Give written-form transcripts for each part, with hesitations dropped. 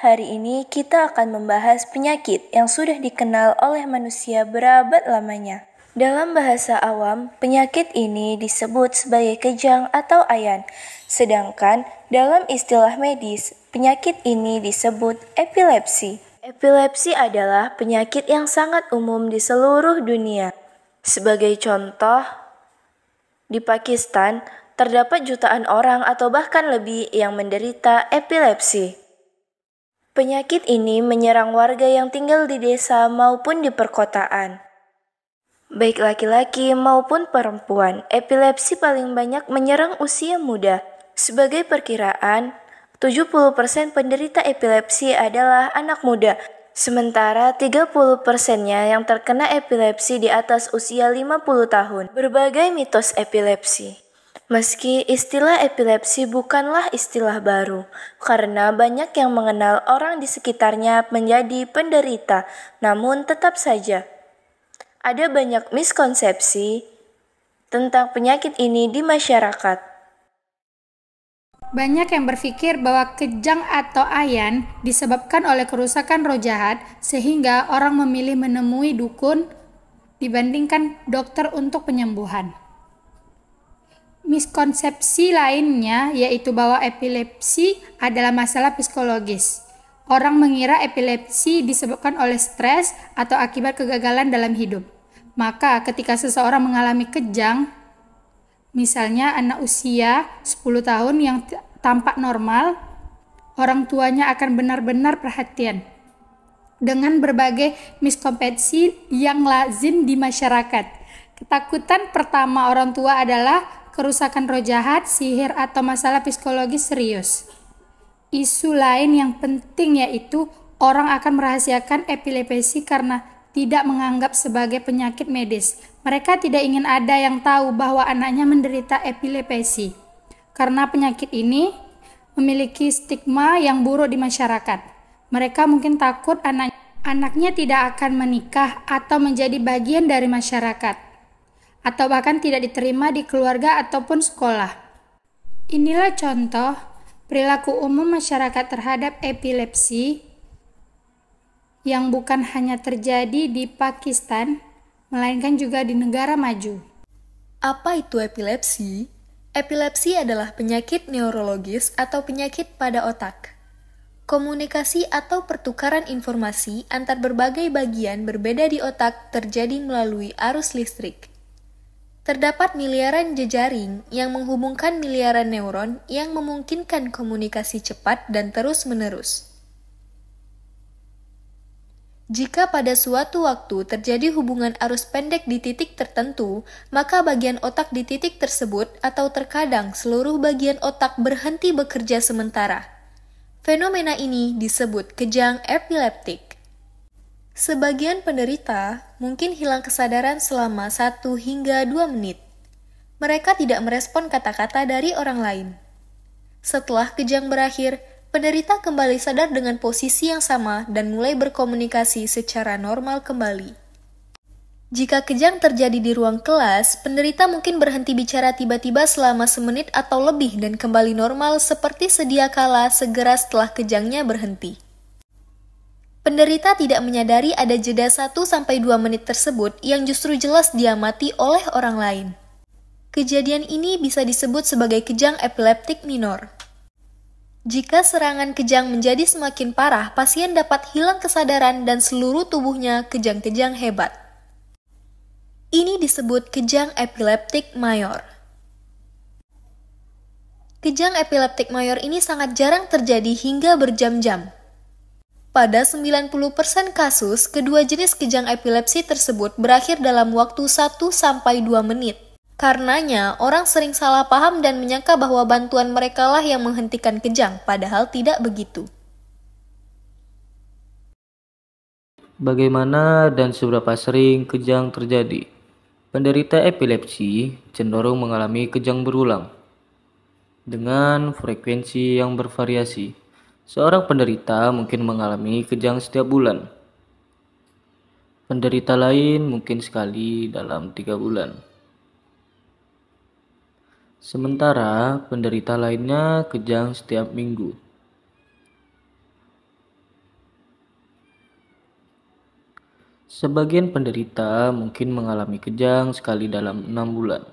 Hari ini kita akan membahas penyakit yang sudah dikenal oleh manusia berabad lamanya. Dalam bahasa awam, penyakit ini disebut sebagai kejang atau ayan. Sedangkan dalam istilah medis, penyakit ini disebut epilepsi. Epilepsi adalah penyakit yang sangat umum di seluruh dunia. Sebagai contoh, di Pakistan, terdapat jutaan orang atau bahkan lebih yang menderita epilepsi. Penyakit ini menyerang warga yang tinggal di desa maupun di perkotaan. Baik laki-laki maupun perempuan, epilepsi paling banyak menyerang usia muda. Sebagai perkiraan, 70% penderita epilepsi adalah anak muda, sementara 30%-nya yang terkena epilepsi di atas usia 50 tahun. Berbagai mitos epilepsi. Meski istilah epilepsi bukanlah istilah baru, karena banyak yang mengenal orang di sekitarnya menjadi penderita, namun tetap saja ada banyak miskonsepsi tentang penyakit ini di masyarakat. Banyak yang berpikir bahwa kejang atau ayan disebabkan oleh kerusakan roh jahat, sehingga orang memilih menemui dukun dibandingkan dokter untuk penyembuhan. Miskonsepsi lainnya yaitu bahwa epilepsi adalah masalah psikologis. Orang mengira epilepsi disebabkan oleh stres atau akibat kegagalan dalam hidup. Maka ketika seseorang mengalami kejang, misalnya anak usia 10 tahun yang tampak normal, orang tuanya akan benar-benar perhatian dengan berbagai miskonsepsi yang lazim di masyarakat. Ketakutan pertama orang tua adalah kerusakan roh jahat, sihir, atau masalah psikologis serius. Isu lain yang penting yaitu orang akan merahasiakan epilepsi karena tidak menganggap sebagai penyakit medis. Mereka tidak ingin ada yang tahu bahwa anaknya menderita epilepsi, karena penyakit ini memiliki stigma yang buruk di masyarakat. Mereka mungkin takut anaknya tidak akan menikah atau menjadi bagian dari masyarakat, atau bahkan tidak diterima di keluarga ataupun sekolah. Inilah contoh perilaku umum masyarakat terhadap epilepsi yang bukan hanya terjadi di Pakistan, melainkan juga di negara maju. Apa itu epilepsi? Epilepsi adalah penyakit neurologis atau penyakit pada otak. Komunikasi atau pertukaran informasi antar berbagai bagian berbeda di otak terjadi melalui arus listrik. Terdapat miliaran jejaring yang menghubungkan miliaran neuron yang memungkinkan komunikasi cepat dan terus-menerus. Jika pada suatu waktu terjadi hubungan arus pendek di titik tertentu, maka bagian otak di titik tersebut atau terkadang seluruh bagian otak berhenti bekerja sementara. Fenomena ini disebut kejang epileptik. Sebagian penderita mungkin hilang kesadaran selama 1 hingga 2 menit. Mereka tidak merespon kata-kata dari orang lain. Setelah kejang berakhir, penderita kembali sadar dengan posisi yang sama dan mulai berkomunikasi secara normal kembali. Jika kejang terjadi di ruang kelas, penderita mungkin berhenti bicara tiba-tiba selama semenit atau lebih dan kembali normal seperti sedia kala segera setelah kejangnya berhenti. Penderita tidak menyadari ada jeda 1-2 menit tersebut yang justru jelas diamati oleh orang lain. Kejadian ini bisa disebut sebagai kejang epileptik minor. Jika serangan kejang menjadi semakin parah, pasien dapat hilang kesadaran dan seluruh tubuhnya kejang-kejang hebat. Ini disebut kejang epileptik mayor. Kejang epileptik mayor ini sangat jarang terjadi hingga berjam-jam. Pada 90% kasus, kedua jenis kejang epilepsi tersebut berakhir dalam waktu 1-2 menit. Karenanya, orang sering salah paham dan menyangka bahwa bantuan merekalah yang menghentikan kejang, padahal tidak begitu. Bagaimana dan seberapa sering kejang terjadi? Penderita epilepsi cenderung mengalami kejang berulang dengan frekuensi yang bervariasi. Seorang penderita mungkin mengalami kejang setiap bulan. Penderita lain mungkin sekali dalam 3 bulan. Sementara penderita lainnya kejang setiap minggu. Sebagian penderita mungkin mengalami kejang sekali dalam 6 bulan.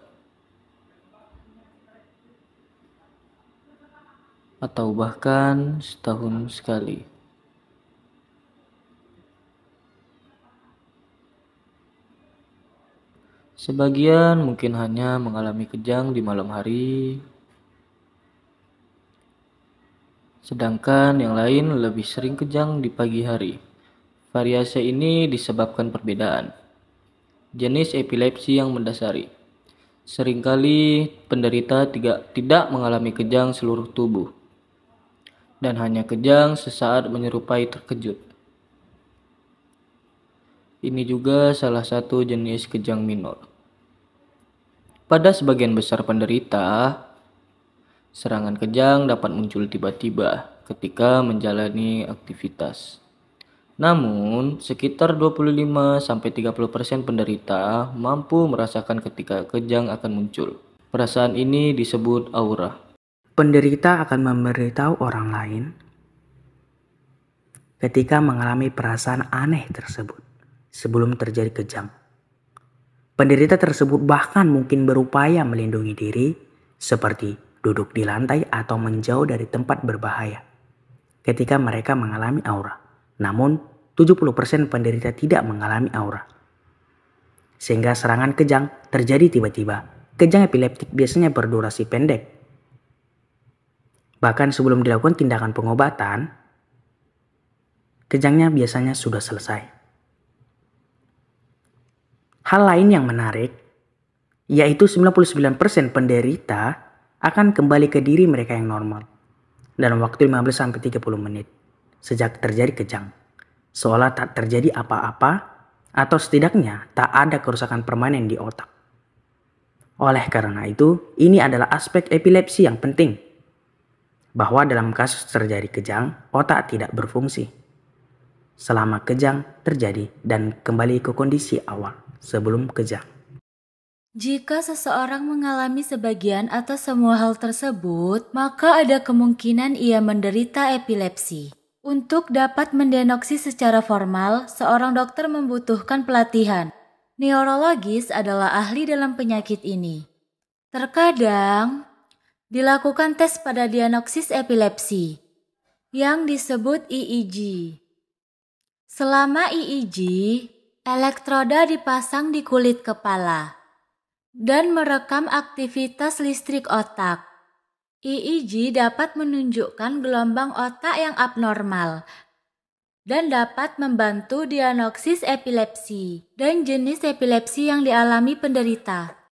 Atau bahkan setahun sekali. Sebagian mungkin hanya mengalami kejang di malam hari, sedangkan yang lain lebih sering kejang di pagi hari. Variasi ini disebabkan perbedaan jenis epilepsi yang mendasari. Seringkali penderita tidak mengalami kejang seluruh tubuh, dan hanya kejang sesaat menyerupai terkejut. Ini juga salah satu jenis kejang minor. Pada sebagian besar penderita, serangan kejang dapat muncul tiba-tiba ketika menjalani aktivitas. Namun, sekitar 25-30% penderita mampu merasakan ketika kejang akan muncul. Perasaan ini disebut aura. Penderita akan memberitahu orang lain ketika mengalami perasaan aneh tersebut sebelum terjadi kejang. Penderita tersebut bahkan mungkin berupaya melindungi diri seperti duduk di lantai atau menjauh dari tempat berbahaya ketika mereka mengalami aura. Namun 70% penderita tidak mengalami aura. Sehingga serangan kejang terjadi tiba-tiba. Kejang epileptik biasanya berdurasi pendek. Bahkan sebelum dilakukan tindakan pengobatan, kejangnya biasanya sudah selesai. Hal lain yang menarik, yaitu 99% penderita akan kembali ke diri mereka yang normal dalam waktu 15-30 menit sejak terjadi kejang, seolah tak terjadi apa-apa atau setidaknya tak ada kerusakan permanen di otak. Oleh karena itu, ini adalah aspek epilepsi yang penting, bahwa dalam kasus terjadi kejang, otak tidak berfungsi selama kejang terjadi dan kembali ke kondisi awal sebelum kejang. Jika seseorang mengalami sebagian atau semua hal tersebut, maka ada kemungkinan ia menderita epilepsi. Untuk dapat mendiagnosis secara formal, seorang dokter membutuhkan pelatihan. Neurologis adalah ahli dalam penyakit ini. Terkadang dilakukan tes pada diagnosis epilepsi yang disebut EEG. Selama EEG, elektroda dipasang di kulit kepala dan merekam aktivitas listrik otak. EEG dapat menunjukkan gelombang otak yang abnormal dan dapat membantu diagnosis epilepsi dan jenis epilepsi yang dialami penderita.